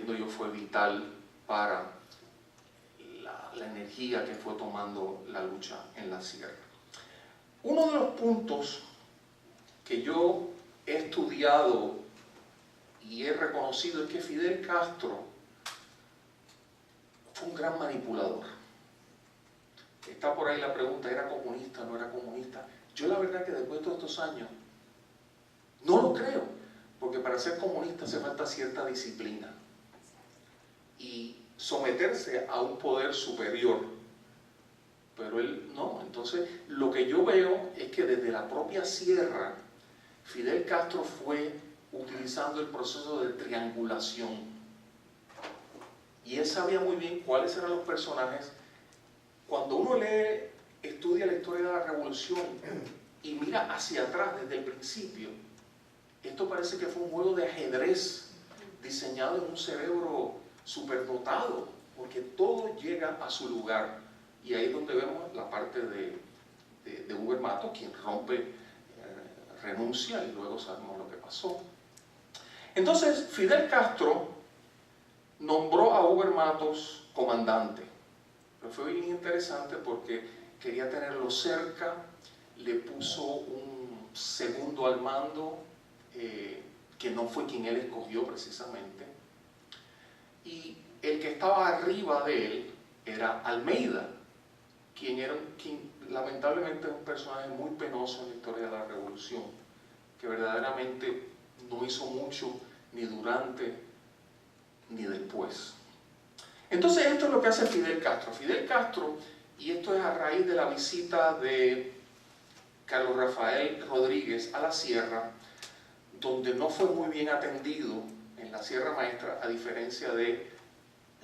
entiendo yo fue vital para la energía que fue tomando la lucha en la sierra. Uno de los puntos que yo he estudiado y he reconocido es que Fidel Castro fue un gran manipulador. Está por ahí la pregunta, ¿era comunista o no era comunista? Yo la verdad que después de todos estos años no lo creo, porque para ser comunista hace falta cierta disciplina y someterse a un poder superior, pero él no. Entonces lo que yo veo es que desde la propia sierra Fidel Castro fue utilizando el proceso de triangulación y él sabía muy bien cuáles eran los personajes. Cuando uno estudia la historia de la revolución y mira hacia atrás desde el principio, esto parece que fue un juego de ajedrez diseñado en un cerebro superdotado, porque todo llega a su lugar. Y ahí es donde vemos la parte de Huber Matos, quien rompe, renuncia, y luego sabemos lo que pasó. Entonces Fidel Castro nombró a Huber Matos comandante. Pero fue bien interesante porque quería tenerlo cerca, le puso un segundo al mando, que no fue quien él escogió precisamente, y el que estaba arriba de él era Almeida, quien lamentablemente es un personaje muy penoso en la historia de la revolución, que verdaderamente no hizo mucho ni durante ni después. Entonces esto es lo que hace Fidel Castro. Fidel Castro, y esto es a raíz de la visita de Carlos Rafael Rodríguez a la sierra, donde no fue muy bien atendido en la Sierra Maestra, a diferencia de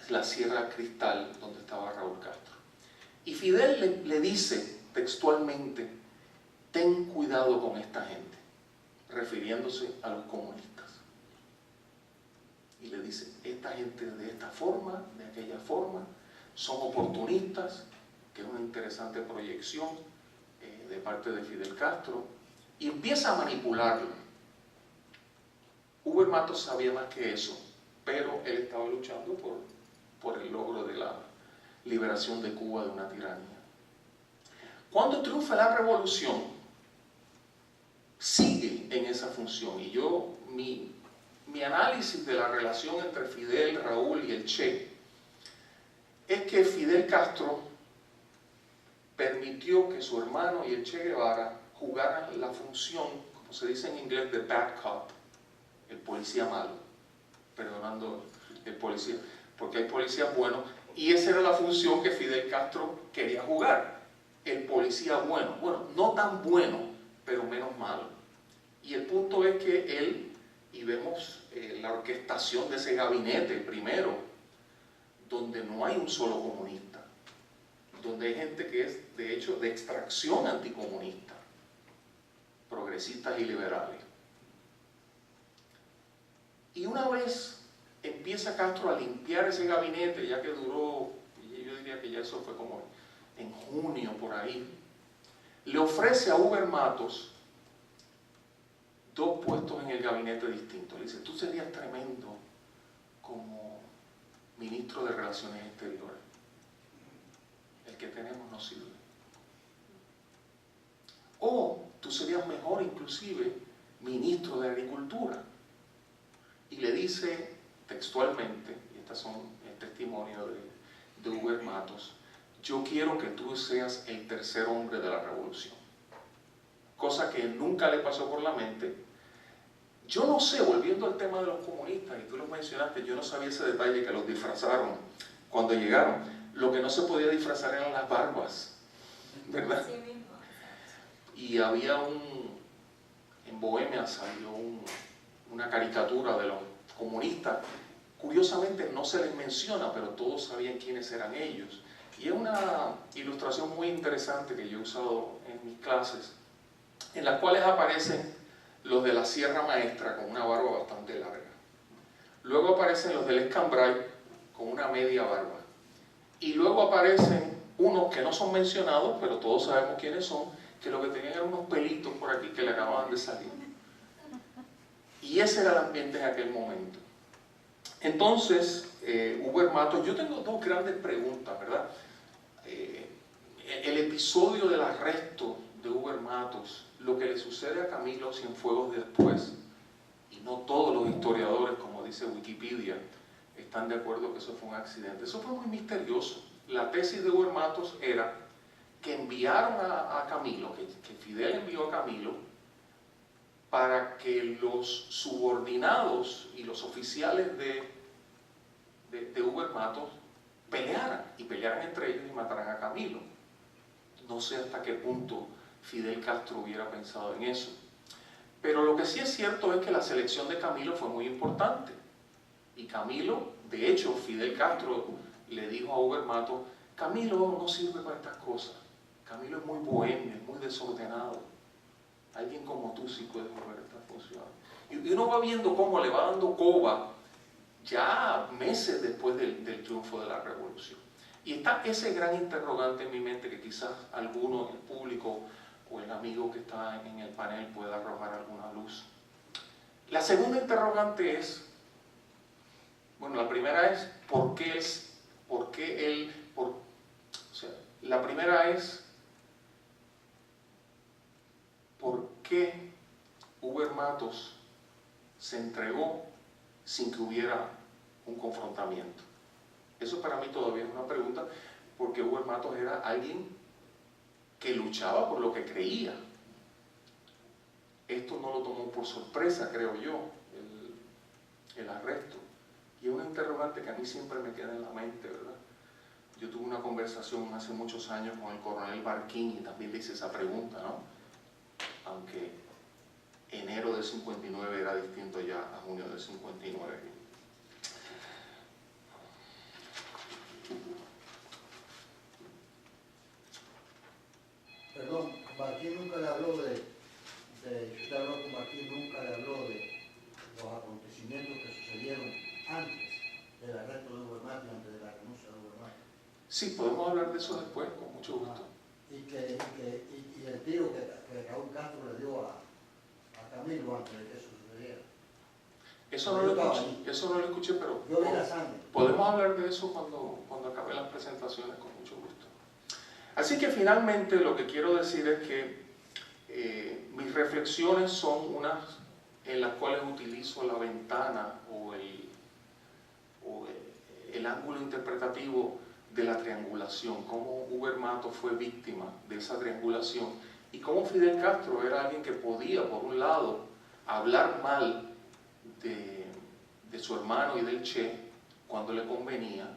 la Sierra Cristal, donde estaba Raúl Castro. Y Fidel le dice textualmente, ten cuidado con esta gente, refiriéndose a los comunistas. Y le dice, esta gente de esta forma, de aquella forma, son oportunistas, que es una interesante proyección de parte de Fidel Castro, y empieza a manipularlo. Huber Matos sabía más que eso, pero él estaba luchando por el logro de la liberación de Cuba de una tiranía. Cuando triunfa la revolución, sigue en esa función, y mi análisis de la relación entre Fidel, Raúl y el Che es que Fidel Castro permitió que su hermano y el Che Guevara jugaran la función, como se dice en inglés, de bad cop, el policía malo, perdonando el policía, porque hay policías buenos, y esa era la función que Fidel Castro quería jugar, el policía bueno, no tan bueno, pero menos malo. Y el punto es que él, y vemos la orquestación de ese gabinete primero, donde no hay un solo comunista, donde hay gente que es de hecho de extracción anticomunista, progresistas y liberales. Y una vez empieza Castro a limpiar ese gabinete, ya que duró, yo diría que ya eso fue como en junio por ahí, le ofrece a Huber Matos 2 puestos en el gabinete distintos. Le dice, tú serías tremendo como ministro de Relaciones Exteriores. El que tenemos no sirve. O tú serías mejor inclusive ministro de Agricultura. Y le dice textualmente, y estos son el testimonio de Huber Matos, yo quiero que tú seas el tercer hombre de la revolución. Cosa que nunca le pasó por la mente. Yo no sé, volviendo al tema de los comunistas, y tú lo mencionaste, yo no sabía ese detalle que los disfrazaron cuando llegaron. Lo que no se podía disfrazar eran las barbas, ¿verdad? Sí mismo. Y había en Bohemia salió una caricatura de los comunistas. Curiosamente no se les menciona, pero todos sabían quiénes eran ellos. Y es una ilustración muy interesante que yo he usado en mis clases, en las cuales aparecen los de la Sierra Maestra con una barba bastante larga. Luego aparecen los del Escambray con una media barba. Y luego aparecen unos que no son mencionados, pero todos sabemos quiénes son, que lo que tenían eran unos pelitos por aquí que le acababan de salir. Y ese era el ambiente en aquel momento. Entonces, Huber Matos, yo tengo dos grandes preguntas, ¿verdad? El episodio del arresto de Huber Matos, lo que le sucede a Camilo Cienfuegos después, y no todos los historiadores, como dice Wikipedia, están de acuerdo que eso fue un accidente. Eso fue muy misterioso. La tesis de Huber Matos era que enviaron a Camilo, que Fidel envió a Camilo, para que los subordinados y los oficiales de Huber Matos pelearan entre ellos y mataran a Camilo. No sé hasta qué punto Fidel Castro hubiera pensado en eso. Pero lo que sí es cierto es que la selección de Camilo fue muy importante. Y Camilo, de hecho, Fidel Castro le dijo a Huber Matos: Camilo no sirve para estas cosas. Camilo es muy bohemio, es muy desordenado. Alguien como tú sí puede jugar estas funciones. Y uno va viendo cómo le va dando coba ya meses después del triunfo de la revolución. Y está ese gran interrogante en mi mente que quizás alguno en el público o el amigo que está en el panel pueda arrojar alguna luz. La segunda interrogante es, bueno, la primera es la primera es ¿por qué Huber Matos se entregó sin que hubiera un confrontamiento? Eso para mí todavía es una pregunta, porque Huber Matos era alguien que luchaba por lo que creía. Esto no lo tomó por sorpresa, creo yo, el arresto. Y es una interrogante que a mí siempre me queda en la mente, ¿verdad? Yo tuve una conversación hace muchos años con el coronel Barquín y también le hice esa pregunta, ¿no? Aunque enero del 59 era distinto ya a junio del 59. Perdón, Martín nunca le habló usted habló con Martín, nunca le habló de los acontecimientos que sucedieron antes del arresto de Huber Matos, antes de la renuncia de Huber Matos. Sí, podemos hablar de eso después, con mucho gusto. Y el tiro que Raúl Castro le dio a Camilo antes de que eso sucediera. Eso no lo escuché, pero yo vi la sangre. Podemos hablar de eso cuando acabe las presentaciones, con mucho gusto. Así que finalmente lo que quiero decir es que mis reflexiones son unas en las cuales utilizo la ventana o el ángulo interpretativo de la triangulación, cómo Huber Matos fue víctima de esa triangulación y cómo Fidel Castro era alguien que podía, por un lado, hablar mal de su hermano y del Che cuando le convenía,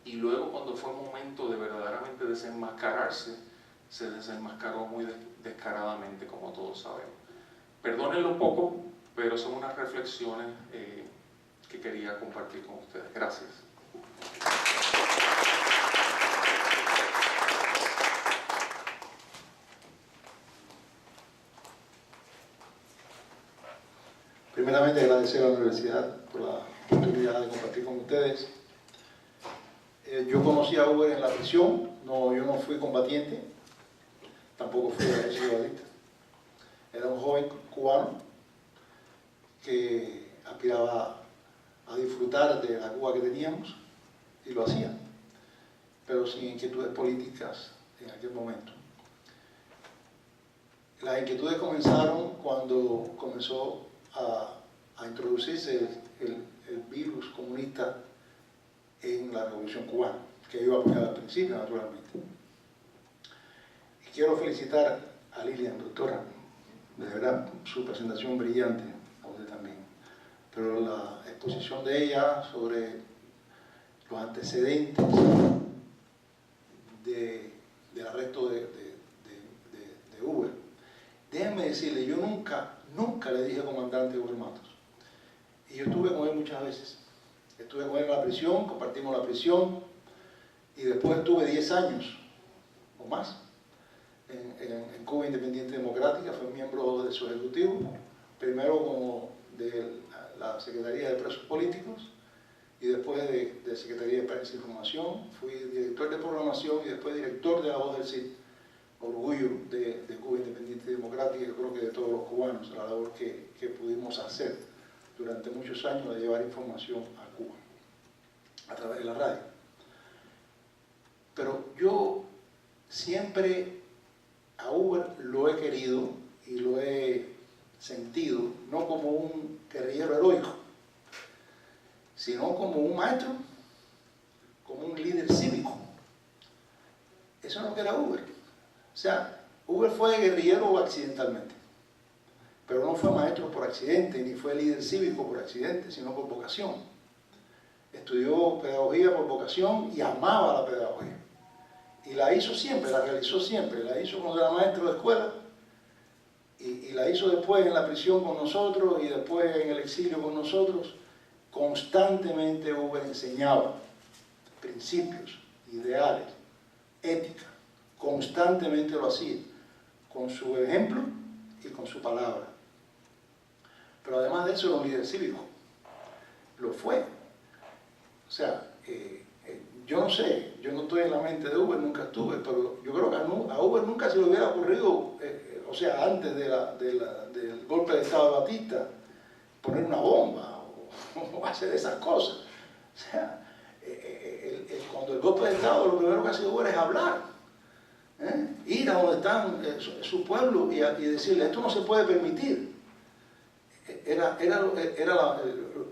y luego cuando fue momento de verdaderamente desenmascararse, se desenmascaró muy descaradamente, como todos sabemos. Perdónenlo poco, pero son unas reflexiones que quería compartir con ustedes. Gracias. Primeramente agradecer a la universidad por la oportunidad de compartir con ustedes. Yo conocí a Huber en la prisión, yo no fui combatiente, tampoco fui reservista. Era un joven cubano que aspiraba a disfrutar de la Cuba que teníamos y lo hacía, pero sin inquietudes políticas en aquel momento. Las inquietudes comenzaron cuando comenzó a introducirse el virus comunista en la Revolución Cubana, que yo apoyaba al principio, naturalmente. Y quiero felicitar a Lilian, doctora, de verdad, su presentación brillante, a usted también, pero la exposición de ella sobre los antecedentes del arresto de Huber. Déjenme decirle, yo nunca le dije comandante Huber Matos. Y yo estuve con él muchas veces. Estuve con él en la prisión, compartimos la prisión, y después estuve 10 años o más en Cuba Independiente Democrática. Fui miembro de su ejecutivo, primero como de la Secretaría de Presos Políticos y después de Secretaría de Prensa e Información. Fui director de programación y después director de La Voz del CID. Orgullo de Cuba Independiente Democrática, yo creo que de todos los cubanos, la labor que pudimos hacer durante muchos años de llevar información a Cuba. través de la radio. Pero yo siempre a Uber lo he querido y lo he sentido, no como un guerrillero heroico, sino como un maestro, como un líder cívico. Eso es lo que era Uber. O sea, Uber fue guerrillero accidentalmente, pero no fue maestro por accidente, ni fue líder cívico por accidente, sino por vocación. Estudió pedagogía por vocación y amaba la pedagogía. Y la hizo siempre, la realizó siempre. La hizo cuando era maestro de escuela y la hizo después en la prisión con nosotros y después en el exilio con nosotros. Constantemente Uber enseñaba principios, ideales, ética. Constantemente lo hacía, con su ejemplo y con su palabra. Pero además de eso era un líder cívico. Lo fue. O sea, yo no sé, yo no estoy en la mente de Uber, nunca estuve, pero yo creo que a Uber nunca se le hubiera ocurrido, o sea, antes del golpe de Estado de Batista, poner una bomba o hacer esas cosas. O sea, cuando el golpe de Estado, lo primero que hace Uber es hablar, ir a donde están su pueblo y decirle, esto no se puede permitir.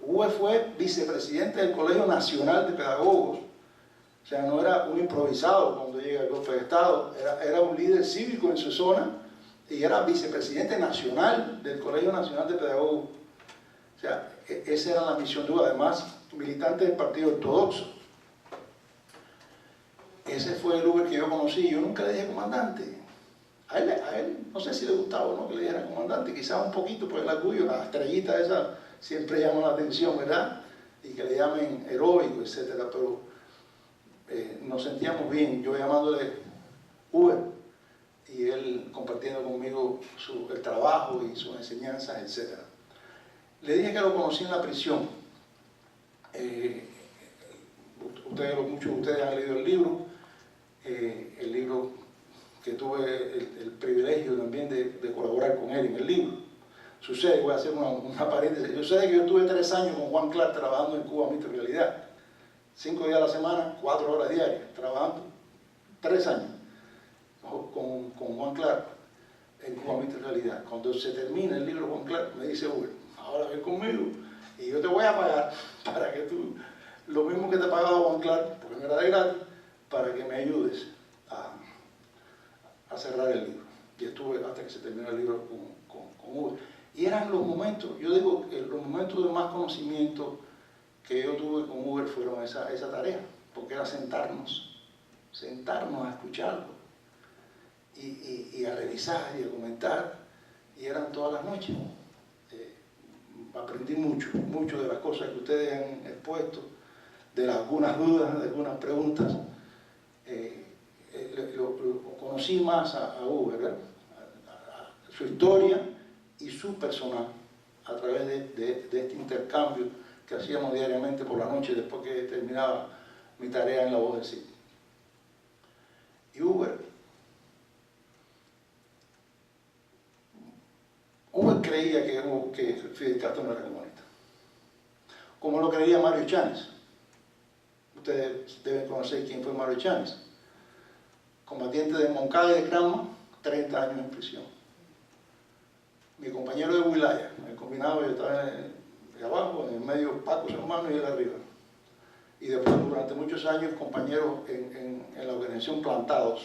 Uber fue vicepresidente del Colegio Nacional de Pedagogos. O sea, no era un improvisado cuando llega el golpe de Estado, era un líder cívico en su zona y era vicepresidente nacional del Colegio Nacional de Pedagogos. O sea, esa era la misión de Uber, además militante del Partido Ortodoxo. Ese fue el Uber que yo conocí. Yo nunca le dije comandante. A él no sé si le gustaba o no que le dijera comandante, quizás un poquito por el orgullo, la estrellita esa siempre llama la atención, ¿verdad? Y que le llamen heroico, etcétera, pero nos sentíamos bien, yo llamándole Uber y él compartiendo conmigo el trabajo y sus enseñanzas, etcétera. Le dije que lo conocí en la prisión. Muchos de ustedes han leído el libro que tuve el privilegio también de colaborar con él en el libro. Sucede, voy a hacer una paréntesis, sucede que yo estuve 3 años con Juan Clark trabajando en Cuba Mito Realidad. 5 días a la semana, 4 horas diarias, trabajando. 3 años con Juan Clark en Cuba Mito Realidad. Cuando se termina el libro Juan Clark, me dice, Uber, ahora ven conmigo y yo te voy a pagar para que tú, lo mismo que te pagaba Juan Clark, porque no era de gratis, para que me ayudes a cerrar el libro. Y estuve hasta que se terminó el libro con Uber. Y eran los momentos, yo digo que los momentos de más conocimiento que yo tuve con Uber fueron esa tarea, porque era sentarnos a escucharlo y a revisar y a comentar, y eran todas las noches. Aprendí mucho de las cosas que ustedes han expuesto, de algunas dudas, de algunas preguntas. Lo conocí más a Uber, ¿verdad? A su historia y su personal, a través de este intercambio que hacíamos diariamente por la noche después que terminaba mi tarea en La Voz del Sitio. Y Uber creía que Fidel Castro no era comunista, como lo creía Mario Cháñez. Ustedes deben conocer quién fue Mario Cháñez, combatiente de Moncada y de Cranma, 30 años en prisión. Mi compañero de Wilaya, en el combinado, yo estaba abajo, en el medio Paco Hermano y él arriba. Y después, durante muchos años, compañeros en la organización Plantados,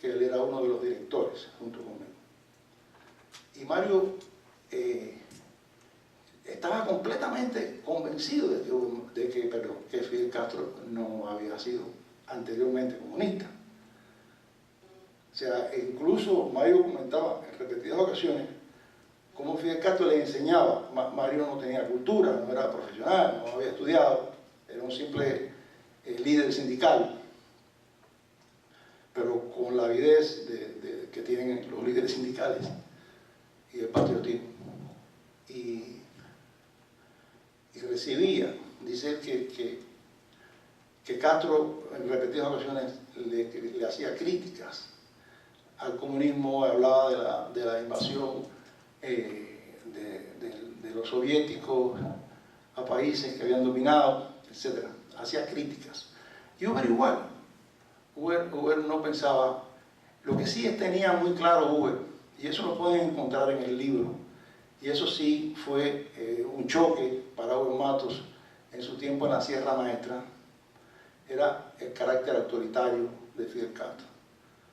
que él era uno de los directores, junto conmigo. Y Mario estaba completamente convencido de que Fidel Castro no había sido anteriormente comunista. O sea, incluso Mario comentaba en repetidas ocasiones cómo Fidel Castro le enseñaba. Mario no tenía cultura, no era profesional, no había estudiado, era un simple líder sindical, pero con la avidez que tienen los líderes sindicales y el patriotismo. Y recibía, dice que Castro en repetidas ocasiones le hacía críticas al comunismo, hablaba de la invasión de los soviéticos a países que habían dominado, etc. hacía críticas. Y Uber igual. Uber no pensaba. Lo que sí tenía muy claro Uber, y eso lo pueden encontrar en el libro, y eso sí fue un choque para Uber Matos en su tiempo en la Sierra Maestra, era el carácter autoritario de Fidel Castro.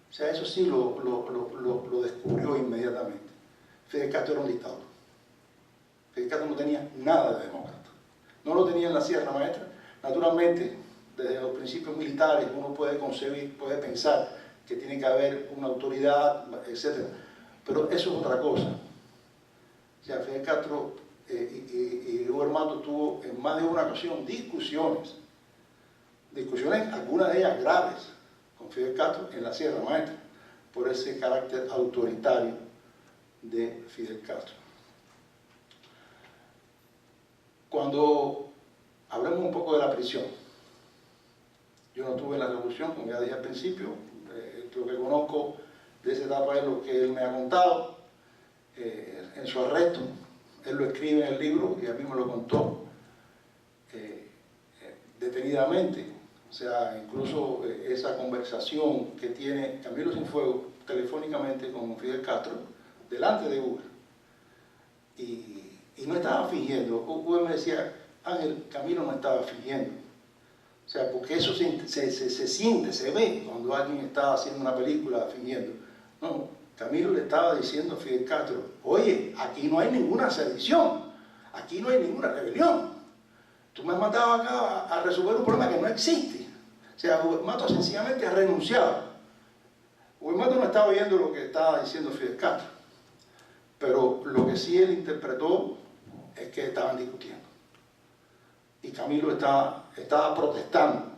O sea, eso sí lo descubrió inmediatamente. Fidel Castro era un dictador. Fidel Castro no tenía nada de demócrata. No lo tenía en la Sierra Maestra. Naturalmente, desde los principios militares uno puede concebir, puede pensar que tiene que haber una autoridad, etc. Pero eso es otra cosa. O sea, Fidel Castro y Uber Matos tuvo en más de una ocasión discusiones, algunas de ellas graves, con Fidel Castro en la Sierra Maestra, por ese carácter autoritario de Fidel Castro. Cuando hablemos un poco de la prisión, yo no estuve en la revolución, como ya dije al principio, lo que conozco de esa etapa es lo que él me ha contado, en su arresto, él lo escribe en el libro y a mí me lo contó detenidamente, o sea, incluso esa conversación que tiene Camilo Cienfuegos telefónicamente con Fidel Castro, delante de Uber, y no estaba fingiendo. Uber me decía, Ángel, Camilo no estaba fingiendo. O sea, porque eso se siente, se ve cuando alguien está haciendo una película fingiendo. No, Camilo le estaba diciendo a Fidel Castro, oye, aquí no hay ninguna sedición, aquí no hay ninguna rebelión. Tú me has mandado acá a resolver un problema que no existe. O sea, Uber Matos sencillamente ha renunciado. Uber Matos no estaba oyendo lo que estaba diciendo Fidel Castro, pero lo que sí él interpretó es que estaban discutiendo. Y Camilo estaba protestando